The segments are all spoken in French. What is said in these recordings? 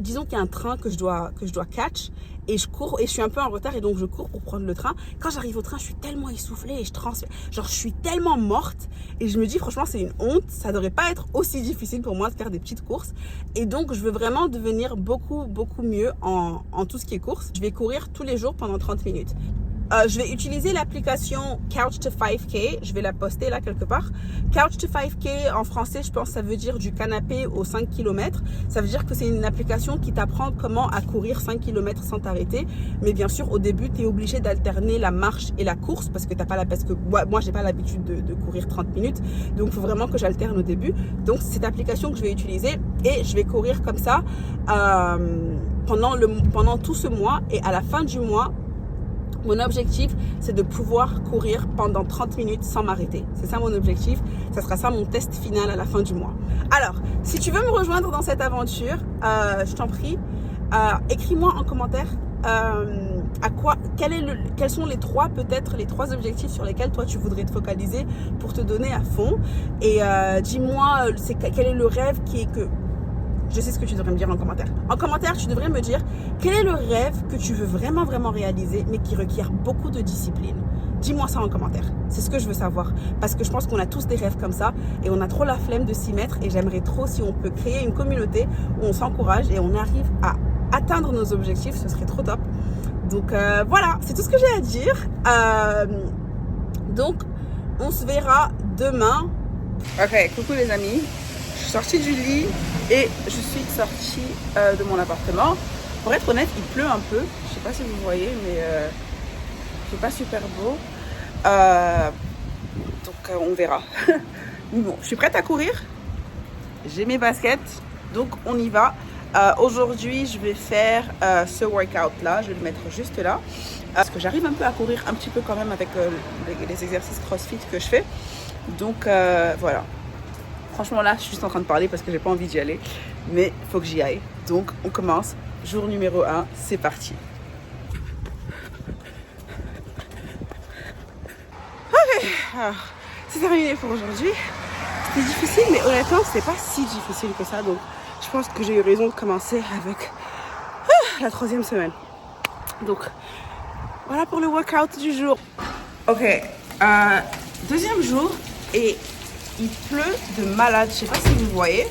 Disons qu'il y a un train que je dois catch et je cours et je suis un peu en retard et donc je cours pour prendre le train. Quand j'arrive au train, je suis tellement essoufflée et je suis tellement morte et je me dis franchement c'est une honte, ça devrait pas être aussi difficile pour moi de faire des petites courses et donc je veux vraiment devenir beaucoup mieux en tout ce qui est course. Je vais courir tous les jours pendant 30 minutes. Je vais utiliser l'application Couch to 5K. Je vais la poster là quelque part. Couch to 5K, en français, je pense que ça veut dire du canapé aux 5 km. Ça veut dire que c'est une application qui t'apprend comment à courir 5 km sans t'arrêter. Mais bien sûr, au début, tu es obligé d'alterner la marche et la course parce que moi, j'ai pas l'habitude de courir 30 minutes. Donc, il faut vraiment que j'alterne au début. Donc, c'est cette application que je vais utiliser et je vais courir comme ça pendant tout ce mois. Et à la fin du mois, mon objectif, c'est de pouvoir courir pendant 30 minutes sans m'arrêter. C'est ça mon objectif. Ça sera ça mon test final à la fin du mois. Alors, si tu veux me rejoindre dans cette aventure, je t'en prie, écris-moi en commentaire quels sont les trois objectifs sur lesquels toi tu voudrais te focaliser pour te donner à fond. Et dis-moi quel est le rêve je sais ce que tu devrais me dire en commentaire. En commentaire, tu devrais me dire quel est le rêve que tu veux vraiment réaliser, mais qui requiert beaucoup de discipline. Dis-moi ça en commentaire. C'est ce que je veux savoir. Parce que je pense qu'on a tous des rêves comme ça et on a trop la flemme de s'y mettre. Et j'aimerais trop si on peut créer une communauté où on s'encourage et on arrive à atteindre nos objectifs. Ce serait trop top. Donc voilà, c'est tout ce que j'ai à dire. Donc, on se verra demain. Ok, coucou les amis. Je suis sortie du lit et je suis sortie de mon appartement. Pour être honnête, il pleut un peu. Je sais pas si vous voyez, mais c'est pas super beau. Donc on verra. Bon, je suis prête à courir. J'ai mes baskets, donc on y va. Aujourd'hui, je vais faire ce workout là. Je vais le mettre juste là. Parce que j'arrive un peu à courir un petit peu quand même avec les exercices CrossFit que je fais. Donc voilà. Franchement là, je suis juste en train de parler parce que j'ai pas envie d'y aller. Mais il faut que j'y aille. Donc on commence. Jour numéro 1, c'est parti. Ok, alors, c'est terminé pour aujourd'hui. C'était difficile, mais honnêtement, c'était pas si difficile que ça. Donc je pense que j'ai eu raison de commencer avec la 3e semaine. Donc voilà pour le workout du jour. Ok, 2e jour et il pleut de malade. Je sais pas si vous voyez.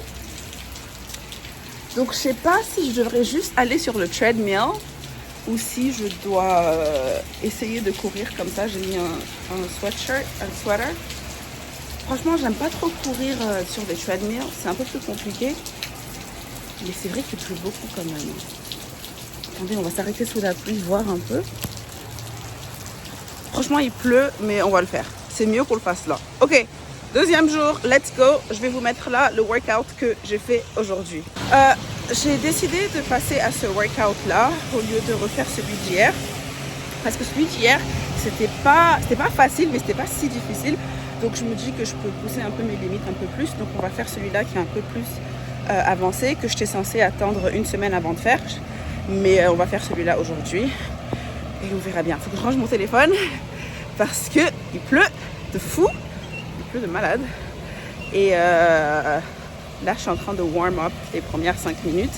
Donc je sais pas si je devrais juste aller sur le treadmill ou si je dois essayer de courir comme ça. J'ai mis un sweater. Franchement, j'aime pas trop courir sur des treadmills. C'est un peu plus compliqué. Mais c'est vrai qu'il pleut beaucoup quand même. Attendez, on va s'arrêter sous la pluie, voir un peu. Franchement, il pleut, mais on va le faire. C'est mieux qu'on le fasse là. Ok. 2e jour, let's go. Je vais vous mettre là le workout que j'ai fait aujourd'hui. J'ai décidé de passer à ce workout là au lieu de refaire celui d'hier. Parce que celui d'hier, c'était pas facile, mais c'était pas si difficile. Donc je me dis que je peux pousser un peu mes limites un peu plus. Donc on va faire celui-là qui est un peu plus avancé, que j'étais censée attendre une semaine avant de faire. Mais on va faire celui-là aujourd'hui. Et on verra bien. Il faut que je range mon téléphone parce que il pleut de fou. De malade et là je suis en train de warm up les premières 5 minutes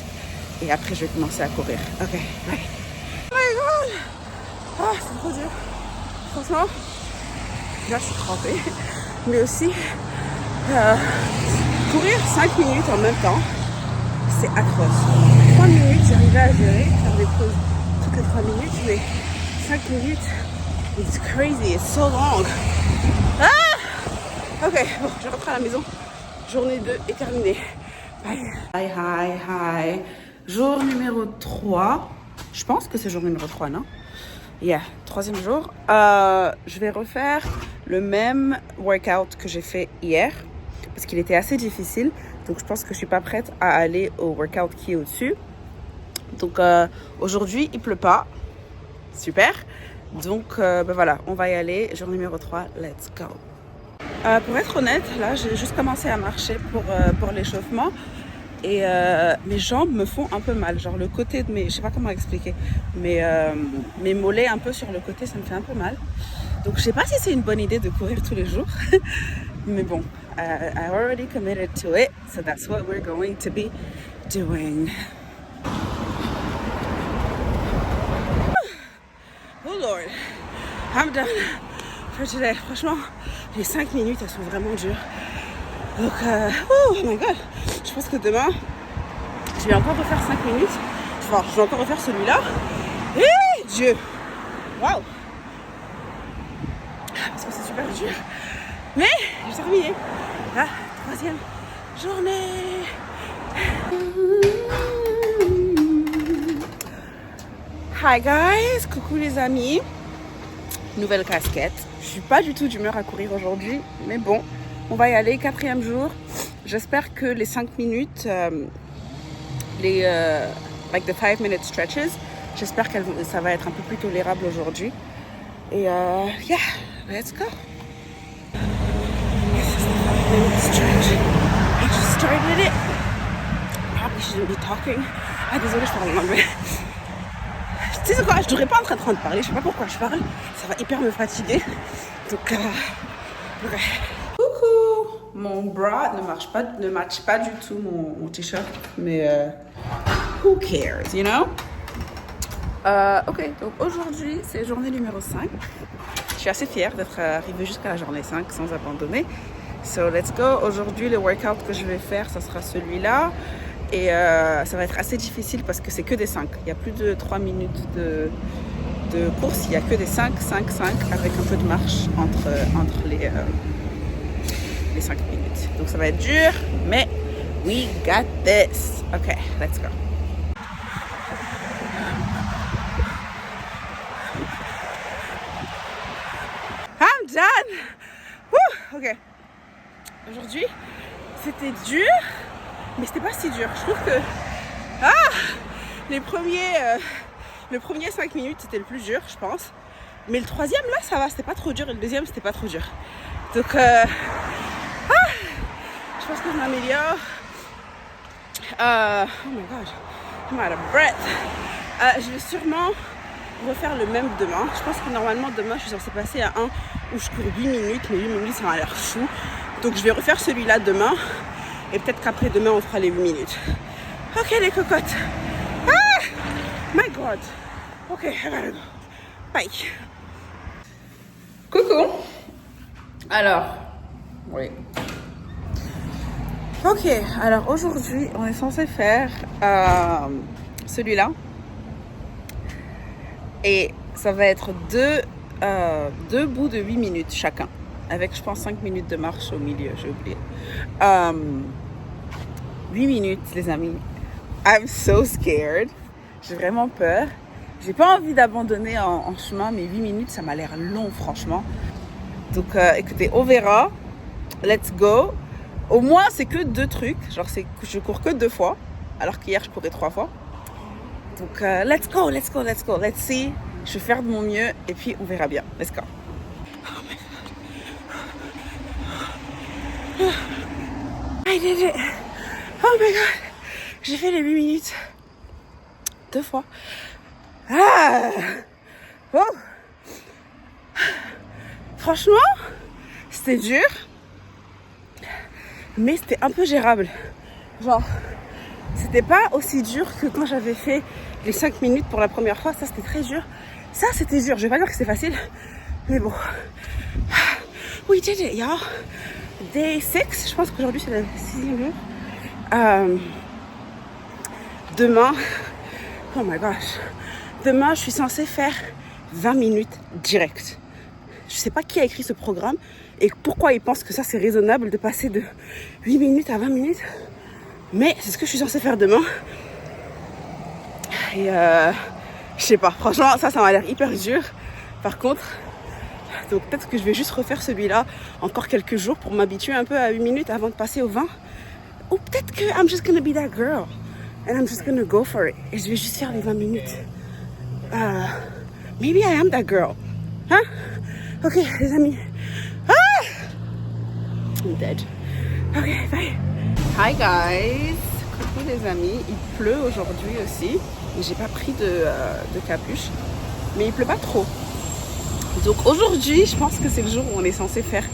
et après je vais commencer à courir. Ok, bye. Oh my god, ah c'est trop dur franchement. Là je suis trempée mais aussi courir 5 minutes en même temps c'est atroce. 3 minutes j'arrivais à gérer, faire des pauses toutes les 3 minutes, mais 5 minutes it's crazy, it's so long. Ok, bon, je rentre à la maison. Journée 2 est terminée. Bye. Hi. Jour numéro 3. Je pense que c'est jour numéro 3, non? Yeah, 3e jour. Je vais refaire le même workout que j'ai fait hier. Parce qu'il était assez difficile. Donc, je pense que je suis pas prête à aller au workout qui est au-dessus. Donc, aujourd'hui, il pleut pas. Super. Donc, voilà, on va y aller. Jour numéro 3, let's go. Pour être honnête, là, j'ai juste commencé à marcher pour l'échauffement et mes jambes me font un peu mal. Genre le côté de je sais pas comment expliquer, mais mes mollets un peu sur le côté, ça me fait un peu mal. Donc je sais pas si c'est une bonne idée de courir tous les jours, mais bon, I already committed to it, so that's what we're going to be doing. I'm done for today. Franchement, les 5 minutes, elles sont vraiment dures. Donc, oh my god, je pense que demain, je vais encore refaire 5 minutes. Enfin, je vais encore refaire celui-là. Et Dieu, waouh, parce que c'est super dur. Mais j'ai terminé la 3e journée. Hi guys, coucou les amis. Nouvelle casquette. Je suis pas du tout d'humeur à courir aujourd'hui, mais bon, on va y aller. 4e jour. J'espère que les 5 minutes, like the 5-minute stretches, j'espère que ça va être un peu plus tolérable aujourd'hui. Et yeah, let's go. This is the 5-minute stretch. I just started it. Probably shouldn't be talking. Ah désolée, je parle en anglais. Tu sais quoi, je devrais pas être en train de parler, je sais pas pourquoi je parle, ça va hyper me fatiguer. Donc, ouais. Coucou! Mon bra ne matche pas du tout mon t-shirt, mais who cares, you know? Ok, donc aujourd'hui, c'est journée numéro 5. Je suis assez fière d'être arrivée jusqu'à la journée 5 sans abandonner. So, let's go. Aujourd'hui, le workout que je vais faire, ça sera celui-là. Et ça va être assez difficile parce que c'est que des 5. Il y a plus de 3 minutes de course. Il n'y a que des 5, 5, 5 avec un peu de marche entre les 5 minutes. Donc ça va être dur, mais we got this. Ok, let's go. I'm done. Woo, ok. Aujourd'hui, c'était dur. Mais c'était pas si dur. Je trouve que le premier 5 minutes c'était le plus dur, je pense. Mais le 3e là ça va, c'était pas trop dur. Et le 2e c'était pas trop dur. Donc je pense que je m'améliore. Oh my god, I'm out of breath. Je vais sûrement refaire le même demain. Je pense que normalement demain je suis censée passer à un où je cours 8 minutes. Mais 8 minutes ça m'a l'air fou. Donc je vais refaire celui-là demain. Et peut-être qu'après demain on fera les 8 minutes. Ok les cocottes. Ah my god. Ok, I gotta go. Bye. Coucou. Alors, oui. Ok, alors aujourd'hui on est censé faire celui-là. Et ça va être deux bouts de 8 minutes chacun. Avec je pense 5 minutes de marche au milieu, j'ai oublié. 8 minutes les amis. I'm so scared. J'ai vraiment peur. J'ai pas envie d'abandonner en chemin, mais 8 minutes ça m'a l'air long franchement. Donc écoutez, on verra. Let's go. Au moins c'est que 2 trucs. Genre je cours que 2 fois. Alors qu'hier je courais 3 fois. Donc let's go. Let's see. Je vais faire de mon mieux et puis on verra bien. Let's go. I did it. Oh my god. J'ai fait les 8 minutes. 2 fois. Oh. Franchement, c'était dur. Mais c'était un peu gérable. Genre, c'était pas aussi dur que quand j'avais fait les 5 minutes pour la première fois. Ça, c'était très dur. Ça, c'était dur. Je vais pas dire que c'était facile. Mais bon. We did it, y'all. Day 6, je pense qu'aujourd'hui c'est la 6e jour. Demain, oh my gosh, demain je suis censée faire 20 minutes direct. Je sais pas qui a écrit ce programme et pourquoi il pense que ça c'est raisonnable de passer de 8 minutes à 20 minutes. Mais c'est ce que je suis censée faire demain. Et je sais pas, franchement ça m'a l'air hyper dur. Par contre, donc peut-être que je vais juste refaire celui-là encore quelques jours pour m'habituer un peu à 8 minutes avant de passer au 20. Ou peut-être que I'm just gonna be that girl. And I'm just gonna go for it. Et je vais juste faire les 20 minutes. Maybe I am that girl. Hein? Ok, les amis. I'm dead. Ok, bye. Hi guys. Coucou les amis. Il pleut aujourd'hui aussi. Et j'ai pas pris de capuche. Mais il pleut pas trop. Donc aujourd'hui, je pense que c'est le jour où on est censé faire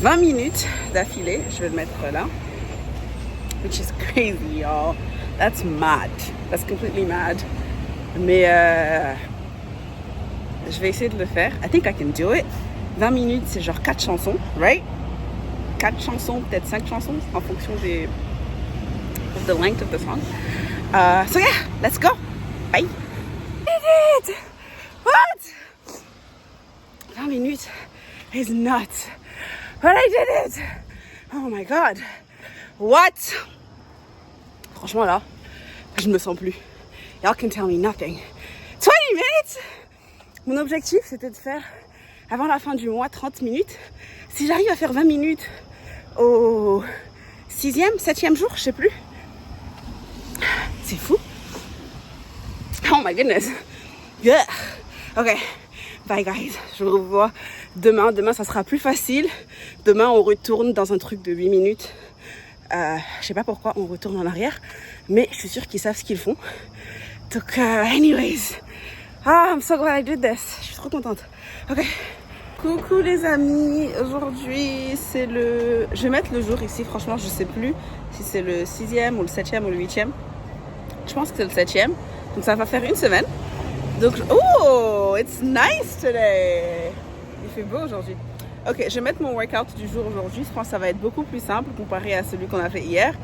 20 minutes d'affilée. Je vais le mettre là. Which is crazy, y'all. That's mad. That's completely mad. Mais je vais essayer de le faire. I think I can do it. 20 minutes, c'est genre 4 chansons, right? 4 chansons, peut-être 5 chansons, en fonction of the length of the song. So yeah, let's go. Bye. I did it! What? 20 minutes is nuts. But I did it! Oh my god. What? Franchement là, je ne me sens plus. Y'all can tell me nothing. 20 minutes! Mon objectif, c'était de faire, avant la fin du mois, 30 minutes. Si j'arrive à faire 20 minutes au 6e, 7e jour, je sais plus. C'est fou. Oh my goodness. Yeah. Ok. Bye guys. Je vous revois demain. Demain, ça sera plus facile. Demain, on retourne dans un truc de 8 minutes. Je sais pas pourquoi on retourne en arrière. Mais je suis sûre qu'ils savent ce qu'ils font. Donc, anyways. I'm so glad I did this. Je suis trop contente. Ok. Coucou les amis. Aujourd'hui, c'est le... Je vais mettre le jour ici. Franchement, je sais plus si c'est le 6e ou le 7e ou le 8e. Je pense que c'est le 7e. Donc, ça va faire une semaine. Donc, oh, it's nice today. Il fait beau aujourd'hui. Ok, je vais mettre mon workout du jour aujourd'hui. Je pense que ça va être beaucoup plus simple comparé à celui qu'on a fait hier.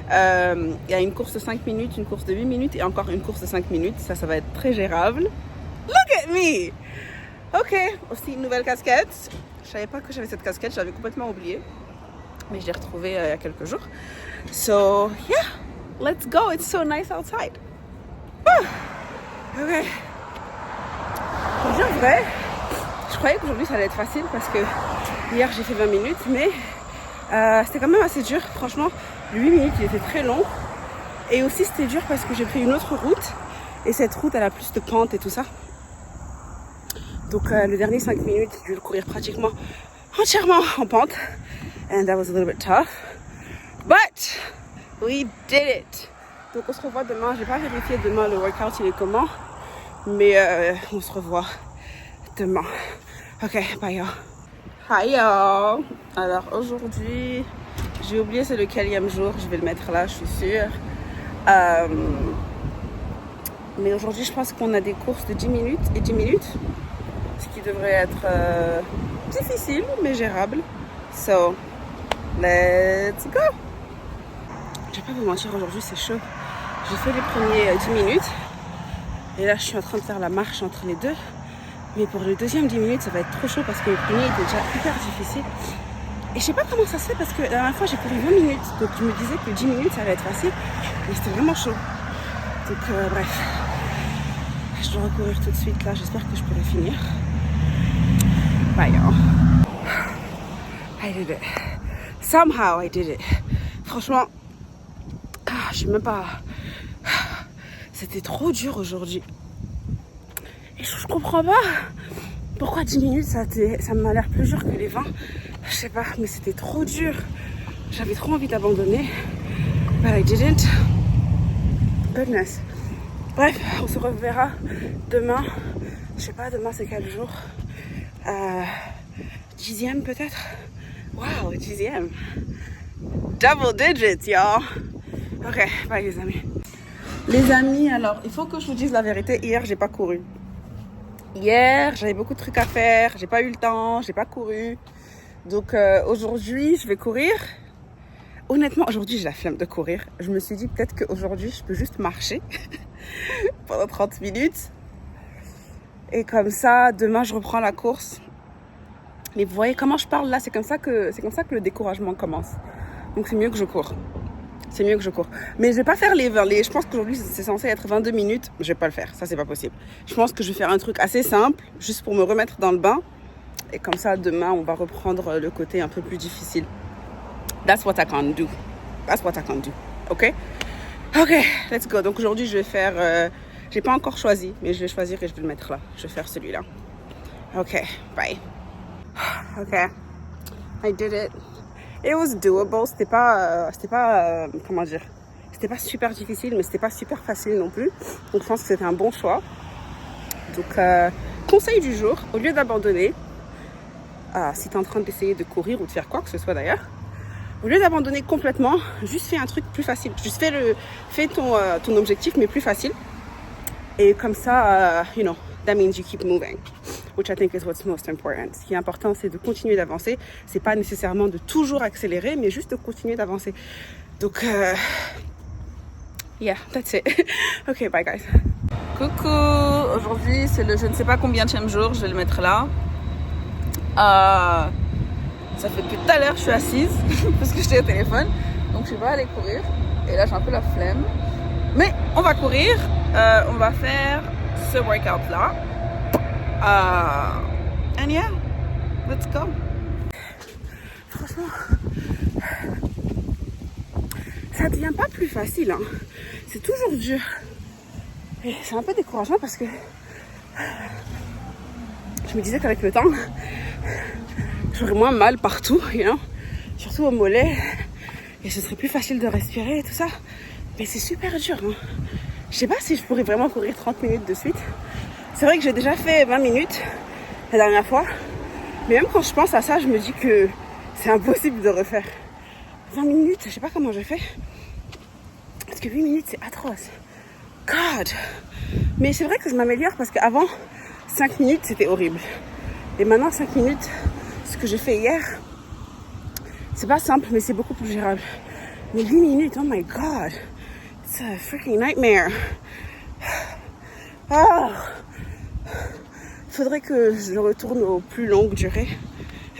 Il y a une course de 5 minutes, une course de 8 minutes et encore une course de 5 minutes. Ça va être très gérable. Look at me! Ok, aussi une nouvelle casquette. Je savais pas que j'avais cette casquette, je l'avais complètement oubliée. Mais je l'ai retrouvée il y a quelques jours. So, yeah, let's go. It's so nice outside. Ok. Pour dire vrai, je croyais qu'aujourd'hui ça allait être facile parce que hier j'ai fait 20 minutes, mais c'était quand même assez dur. Franchement, le 8 minutes il était très long. Et aussi c'était dur parce que j'ai pris une autre route. Et cette route elle a plus de pente et tout ça. Donc le dernier 5 minutes, j'ai dû le courir pratiquement entièrement en pente. And that was a little bit tough. But we did it. Donc on se revoit demain. J'ai pas vérifié demain le workout il est comment. Mais on se revoit demain. Ok, bye y'all. Hi y'all. Alors aujourd'hui, j'ai oublié c'est le quatrième jour. Je vais le mettre là, je suis sûre. Mais aujourd'hui, je pense qu'on a des courses de 10 minutes et 10 minutes. Ce qui devrait être difficile, mais gérable. So, let's go. Je vais pas vous mentir, aujourd'hui c'est chaud. J'ai fait les premiers 10 minutes. Et là, je suis en train de faire la marche entre les deux. Mais pour le deuxième 10 minutes, ça va être trop chaud parce que le premier était déjà hyper difficile. Et je sais pas comment ça se fait parce que la dernière fois, j'ai couru 20 minutes. Donc je me disais que 10 minutes, ça allait être facile. Mais c'était vraiment chaud. Donc bref. Je dois recourir tout de suite là. J'espère que je pourrai finir. Bye y'all. I did it. Somehow I did it. Franchement, je sais même pas... C'était trop dur aujourd'hui. Et je comprends pas pourquoi 10 minutes ça m'a l'air plus dur que les 20. Je sais pas, mais c'était trop dur. J'avais trop envie d'abandonner. But I didn't. Goodness. Bref, on se reverra demain. Je sais pas, demain c'est quel jour? 10e peut-être? Wow, 10e. Double digits, y'all. Ok, bye les amis. Les amis, alors, il faut que je vous dise la vérité. Hier, j'ai pas couru. Hier, j'avais beaucoup de trucs à faire. J'ai pas eu le temps, j'ai pas couru. Donc, aujourd'hui, je vais courir. Honnêtement, aujourd'hui, j'ai la flemme de courir. Je me suis dit peut-être qu'aujourd'hui, je peux juste marcher pendant 30 minutes. Et comme ça, demain, je reprends la course. Mais vous voyez comment je parle là? C'est comme ça que le découragement commence. Donc, c'est mieux que je cours. C'est mieux que je cours. Mais je vais pas faire les je pense qu'aujourd'hui, c'est censé être 22 minutes. Je vais pas le faire. Ça, c'est pas possible. Je pense que je vais faire un truc assez simple, juste pour me remettre dans le bain. Et comme ça, demain, on va reprendre le côté un peu plus difficile. That's what I can do. That's what I can do. OK? OK, let's go. Donc, aujourd'hui, je vais faire... j'ai pas encore choisi, mais je vais choisir et je vais le mettre là. Je vais faire celui-là. OK, bye. OK. I did it. It was doable, c'était pas comment dire, c'était pas super difficile, mais c'était pas super facile non plus. Donc je pense que c'était un bon choix. Donc conseil du jour, au lieu d'abandonner, si tu es en train d'essayer de courir ou de faire quoi que ce soit d'ailleurs, au lieu d'abandonner complètement, juste fais un truc plus facile. Juste fais ton objectif mais plus facile. Et comme ça, you know, that means you keep moving. which I think is what's most important. Ce qui est important, c'est de continuer d'avancer. C'est pas nécessairement de toujours accélérer, mais juste de continuer d'avancer. Donc, yeah, that's it. Ok, bye guys. Coucou, aujourd'hui c'est le je ne sais pas combienième jour, je vais le mettre là. Ça fait depuis tout à l'heure que je suis assise parce que j'étais au téléphone, donc je vais pas aller courir. Et là j'ai un peu la flemme. Mais on va courir, on va faire ce workout là. And yeah, let's go. Franchement, ça devient pas plus facile, hein. C'est toujours dur. Et c'est un peu décourageant parce que je me disais qu'avec le temps, j'aurais moins mal partout, you know? Surtout au mollet. Et ce serait plus facile de respirer et tout ça. Mais c'est super dur, hein. Je sais pas si je pourrais vraiment courir 30 minutes de suite. C'est vrai que j'ai déjà fait 20 minutes la dernière fois. Mais même quand je pense à ça, je me dis que c'est impossible de refaire. 20 minutes, je sais pas comment je fais. Parce que 8 minutes, c'est atroce. God! Mais c'est vrai que je m'améliore parce qu'avant, 5 minutes, c'était horrible. Et maintenant, 5 minutes, ce que j'ai fait hier, c'est pas simple, mais c'est beaucoup plus gérable. Mais 8 minutes, oh my God! It's a freaking nightmare. Oh! Faudrait que je retourne aux plus longues durées.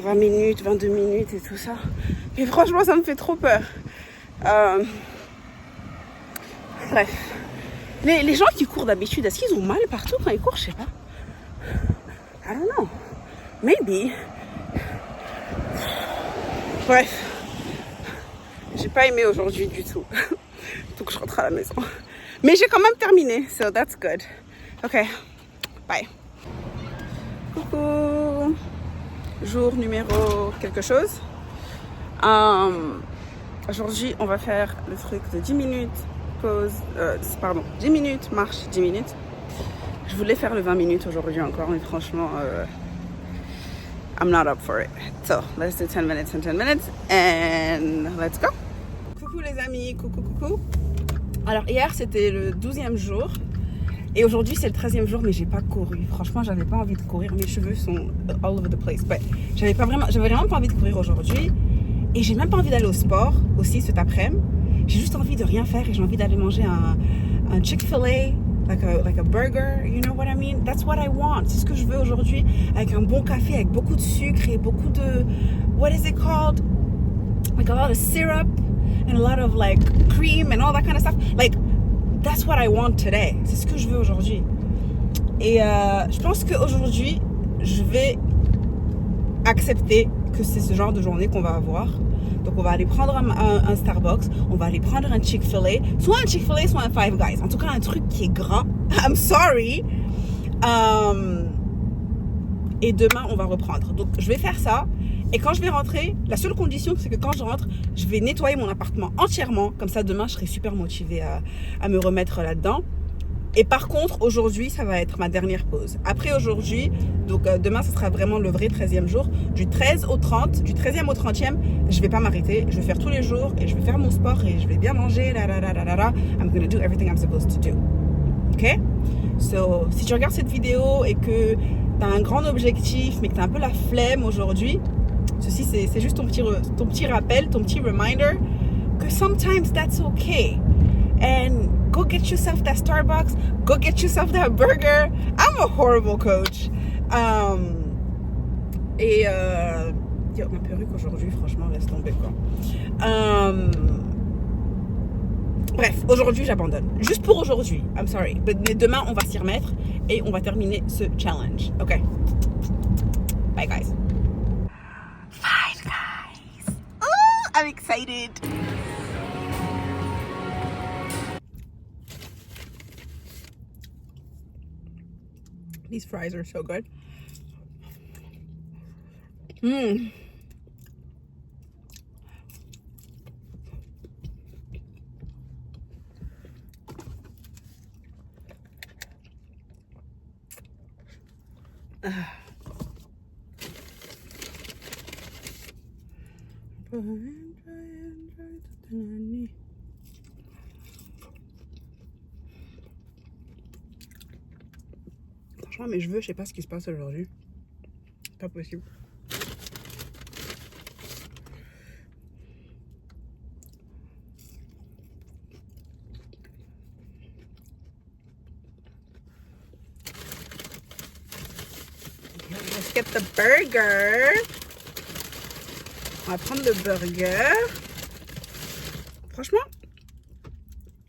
20 minutes, 22 minutes et tout ça. Mais franchement, ça me fait trop peur. Bref. Les gens qui courent d'habitude, est-ce qu'ils ont mal partout quand ils courent? Je sais pas. I don't know. Maybe. Bref. J'ai pas aimé aujourd'hui du tout. Donc je rentre à la maison. Mais j'ai quand même terminé. So that's good. Ok. Bye. Coucou. Jour numéro quelque chose. Aujourd'hui, on va faire le truc de 10 minutes. Pause, 10 minutes, marche 10 minutes. Je voulais faire le 20 minutes aujourd'hui encore, mais franchement, I'm not up for it. So, let's do 10 minutes and 10 minutes, and let's go. Coucou les amis, coucou. Alors hier, c'était le 12e jour, et aujourd'hui, c'est le 13e jour, mais j'ai pas couru. Franchement, j'avais pas envie de courir, mes cheveux sont all over the place. But j'avais vraiment pas envie de courir aujourd'hui, et j'ai même pas envie d'aller au sport aussi cet après-midi. J'ai juste envie de rien faire et j'ai envie d'aller manger un Chick-fil-A, like a burger, you know what I mean? That's what I want. C'est ce que je veux aujourd'hui, avec un bon café, avec beaucoup de sucre et beaucoup de, what is it called? Like a lot of syrup and a lot of like cream and all that kind of stuff. Like, that's what I want today. C'est ce que je veux aujourd'hui. Et je pense qu'aujourd'hui, je vais accepter que c'est ce genre de journée qu'on va avoir. Donc on va aller prendre un Starbucks, on va aller prendre un Chick-fil-A, soit un Chick-fil-A, soit un Five Guys. En tout cas, un truc qui est gras. I'm sorry. Et demain, on va reprendre. Donc je vais faire ça. Et quand je vais rentrer, la seule condition, c'est que quand je rentre, je vais nettoyer mon appartement entièrement. Comme ça, demain, je serai super motivée à me remettre là-dedans. Et par contre, aujourd'hui, ça va être ma dernière pause. Après aujourd'hui, donc demain, ce sera vraiment le vrai 13e jour. Du 13 au 30, du 13e au 30e, je vais pas m'arrêter. Je vais faire tous les jours et je vais faire mon sport et je vais bien manger. I'm gonna do everything I'm supposed to do. Ok? So, si tu regardes cette vidéo et que tu as un grand objectif, mais que tu as un peu la flemme aujourd'hui, ceci, c'est juste ton petit rappel, ton petit reminder que sometimes that's okay. And go get yourself that Starbucks. Go get yourself that burger. I'm a horrible coach. Yo, ma perruque aujourd'hui, franchement, laisse tomber quoi. Bref, aujourd'hui, j'abandonne. Juste pour aujourd'hui. I'm sorry. Mais demain, on va s'y remettre et on va terminer ce challenge. Ok. Bye, guys. Fine, guys. Oh, I'm excited. These fries are so good. Franchement, mes cheveux, je sais pas ce qui se passe aujourd'hui. Pas possible. Let's get the burger. On va prendre le burger. Franchement,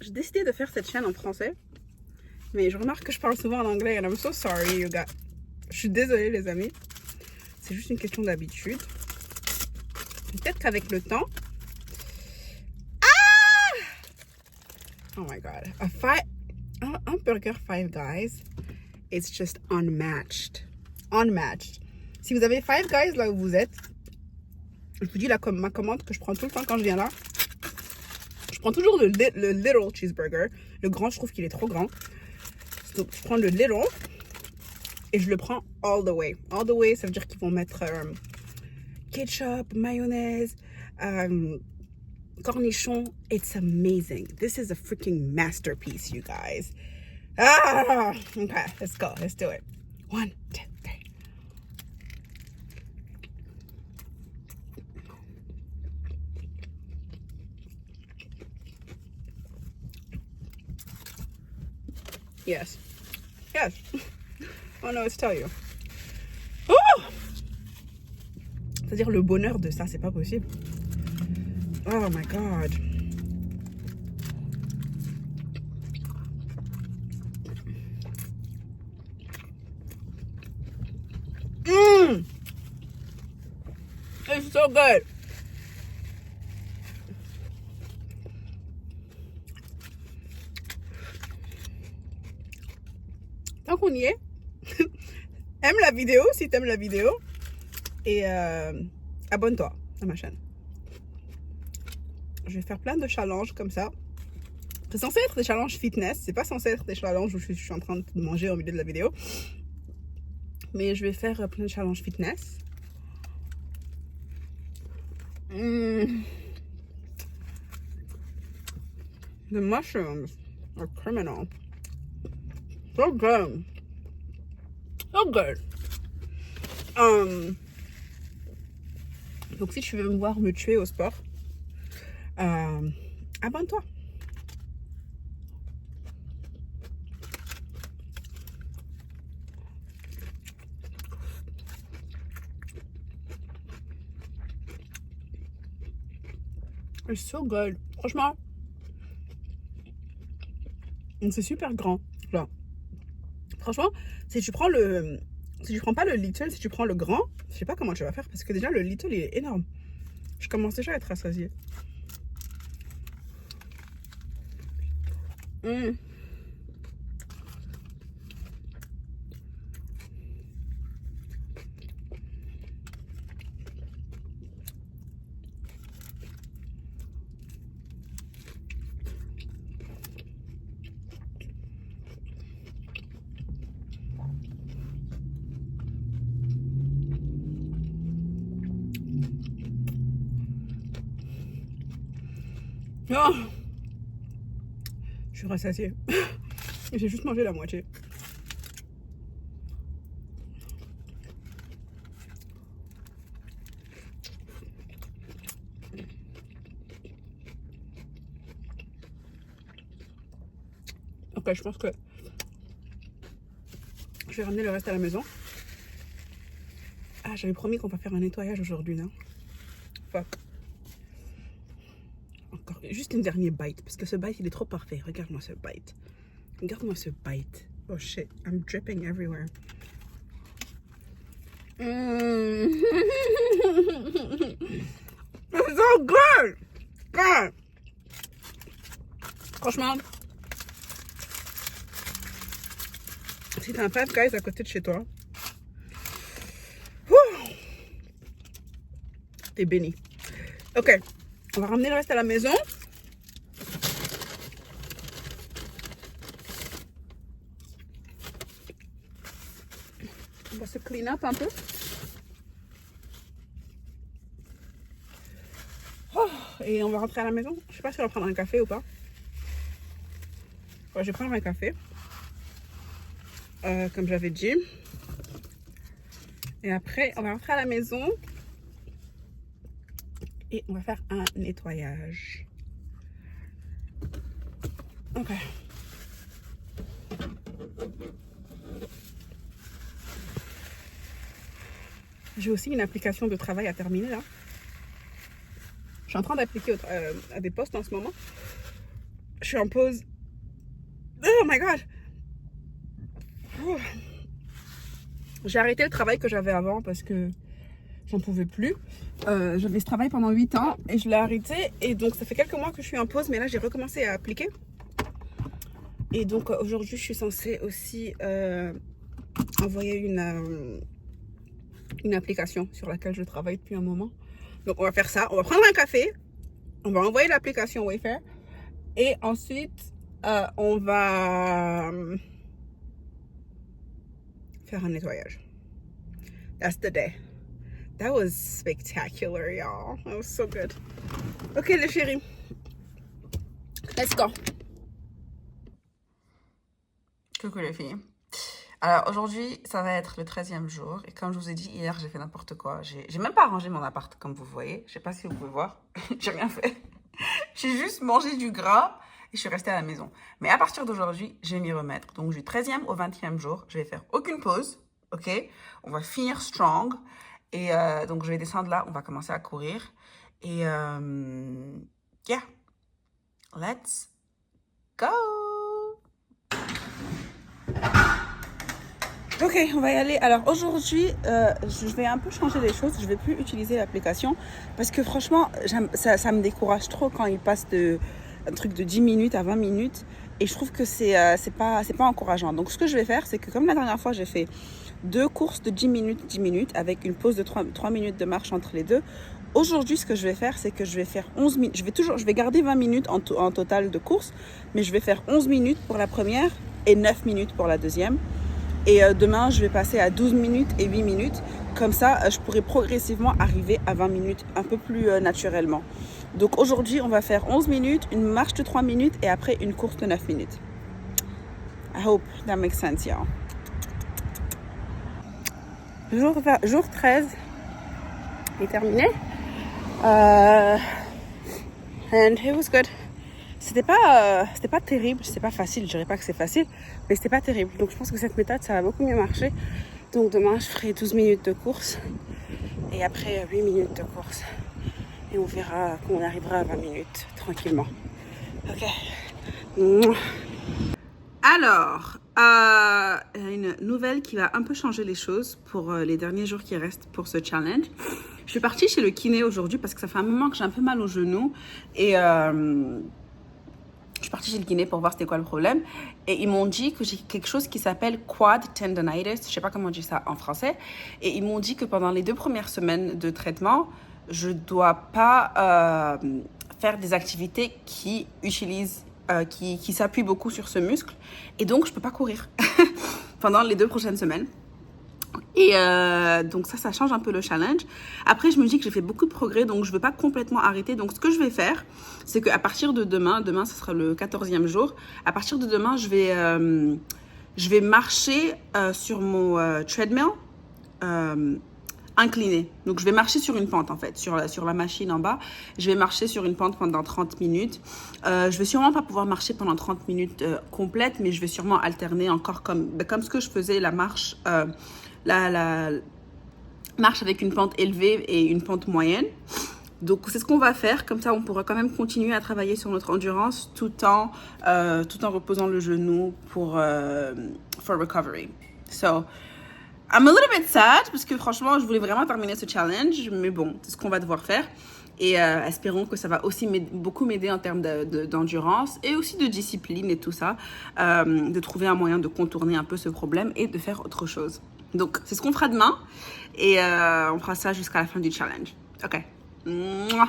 j'ai décidé de faire cette chaîne en français. Mais je remarque que je parle souvent en anglais. And I'm so sorry, you guys. Je suis désolée, les amis. C'est juste une question d'habitude. Peut-être qu'avec le temps... Ah! Oh my God. Un burger Five Guys, it's just unmatched. Unmatched. Si vous avez Five Guys là où vous êtes, je vous dis ma commande que je prends tout le temps quand je viens là. Je prends toujours le little cheeseburger. Le grand, je trouve qu'il est trop grand. Donc, je prends le little et je le prends all the way. All the way, ça veut dire qu'ils vont mettre ketchup, mayonnaise, cornichons. It's amazing. This is a freaking masterpiece, you guys. Ah! Okay, let's go. Let's do it. 1, 2, 3. Yes. Yes. Oh no, it's tell you. Oh! C'est-à-dire le bonheur de ça, c'est pas possible. Oh my God. It's so good. Tant qu'on y est, aime la vidéo si t'aimes la vidéo et abonne-toi à ma chaîne. Je vais faire plein de challenges comme ça. C'est censé être des challenges fitness, c'est pas censé être des challenges où je suis en train de manger au milieu de la vidéo. Mais je vais faire plein de challenges fitness. The mushrooms are criminal. So good. So good. Donc si tu veux me voir me tuer au sport, abonne-toi. It's so good. Franchement, c'est super grand. Là. Franchement, si tu prends pas le little, si tu prends le grand, je sais pas comment tu vas faire parce que déjà le little il est énorme. Je commence déjà à être rassasiée. Oh, je suis rassasiée. J'ai juste mangé la moitié. Ok, je pense que je vais ramener le reste à la maison. Ah, j'avais promis qu'on va faire un nettoyage aujourd'hui, non? Fuck. Encore juste une dernière bite, parce que ce bite, il est trop parfait. Regarde-moi ce bite. Regarde-moi ce bite. Oh shit, I'm dripping everywhere. It's so good! God. Franchement, si t'as un Five Guys à côté de chez toi, t'es béni. Ok, on va ramener le reste à la maison. On va se clean up un peu. Oh, et on va rentrer à la maison. Je sais pas si on va prendre un café ou pas. Ouais, je vais prendre un café. Comme j'avais dit. Et après, on va rentrer à la maison et on va faire un nettoyage. Ok. J'ai aussi une application de travail à terminer là. Je suis en train d'appliquer à des postes en ce moment. Je suis en pause. Oh my god! Oh. J'ai arrêté le travail que j'avais avant parce que j'en pouvais plus. J'avais ce travail pendant 8 ans et je l'ai arrêté. Et donc, ça fait quelques mois que je suis en pause, mais là, j'ai recommencé à appliquer. Et donc, aujourd'hui, je suis censée aussi envoyer une application sur laquelle je travaille depuis un moment. Donc, on va faire ça. On va prendre un café. On va envoyer l'application Wayfair. Et ensuite, on va faire un nettoyage. That's the day. That was spectacular, y'all. That was so good. Ok, les chéris. Let's go. Coucou les filles. Alors aujourd'hui, ça va être le 13e jour. Et comme je vous ai dit hier, j'ai fait n'importe quoi. J'ai même pas rangé mon appart, comme vous voyez. Je sais pas si vous pouvez voir. J'ai rien fait. J'ai juste mangé du gras et je suis restée à la maison. Mais à partir d'aujourd'hui, je vais m'y remettre. Donc du 13e au 20e jour, je vais faire aucune pause. Ok? On va finir strong. Et donc je vais descendre là. On va commencer à courir. Et yeah. Let's go! Ok, on va y aller. Alors aujourd'hui, je vais un peu changer les choses. Je vais plus utiliser l'application parce que franchement, ça me décourage trop quand il passe un truc de 10 minutes à 20 minutes. Et je trouve que c'est pas encourageant. Donc ce que je vais faire, c'est que comme la dernière fois, j'ai fait 2 courses de 10 minutes avec une pause de 3 minutes de marche entre les deux. Aujourd'hui, ce que je vais faire, c'est que je vais faire 11 minutes. Je vais garder 20 minutes en total de course, mais je vais faire 11 minutes pour la première et 9 minutes pour la deuxième. Et demain, je vais passer à 12 minutes et 8 minutes. Comme ça, je pourrai progressivement arriver à 20 minutes un peu plus naturellement. Donc aujourd'hui, on va faire 11 minutes, une marche de 3 minutes et après une course de 9 minutes. I hope that makes sense, y'all. Jour 13 est terminé. And it was good. C'était pas terrible, c'était pas facile, je dirais pas que c'est facile, mais c'était pas terrible. Donc je pense que cette méthode, ça va beaucoup mieux marcher. Donc demain, je ferai 12 minutes de course et après 8 minutes de course. Et on verra qu'on arrivera à 20 minutes tranquillement. Ok. Alors, une nouvelle qui va un peu changer les choses pour les derniers jours qui restent pour ce challenge. Je suis partie chez le kiné aujourd'hui parce que ça fait un moment que j'ai un peu mal au genou et je suis partie chez le kiné pour voir c'était quoi le problème. Et ils m'ont dit que j'ai quelque chose qui s'appelle quad tendonitis. Je ne sais pas comment on dit ça en français. Et ils m'ont dit que pendant les 2 premières semaines de traitement, je ne dois pas faire des activités qui utilisent, qui s'appuient beaucoup sur ce muscle. Et donc, je ne peux pas courir pendant les 2 prochaines semaines. Et donc ça change un peu le challenge. Après, je me dis que j'ai fait beaucoup de progrès, donc je ne veux pas complètement arrêter. Donc ce que je vais faire, c'est qu'à partir de demain, ce sera le 14e jour, à partir de demain, je vais marcher sur mon treadmill incliné. Donc je vais marcher sur une pente en fait, sur la machine en bas. Je vais marcher sur une pente pendant 30 minutes. Je vais sûrement pas pouvoir marcher pendant 30 minutes complètes, mais je vais sûrement alterner encore comme ce que je faisais la marche... la marche avec une pente élevée et une pente moyenne. Donc c'est ce qu'on va faire, comme ça on pourra quand même continuer à travailler sur notre endurance tout en reposant le genou pour recovery. So I'm a little bit sad parce que franchement je voulais vraiment terminer ce challenge, mais bon, c'est ce qu'on va devoir faire. Et espérons que ça va aussi beaucoup m'aider en termes d'endurance et aussi de discipline et tout ça, de trouver un moyen de contourner un peu ce problème et de faire autre chose. Donc, c'est ce qu'on fera demain et on fera ça jusqu'à la fin du challenge. Ok. Mouah.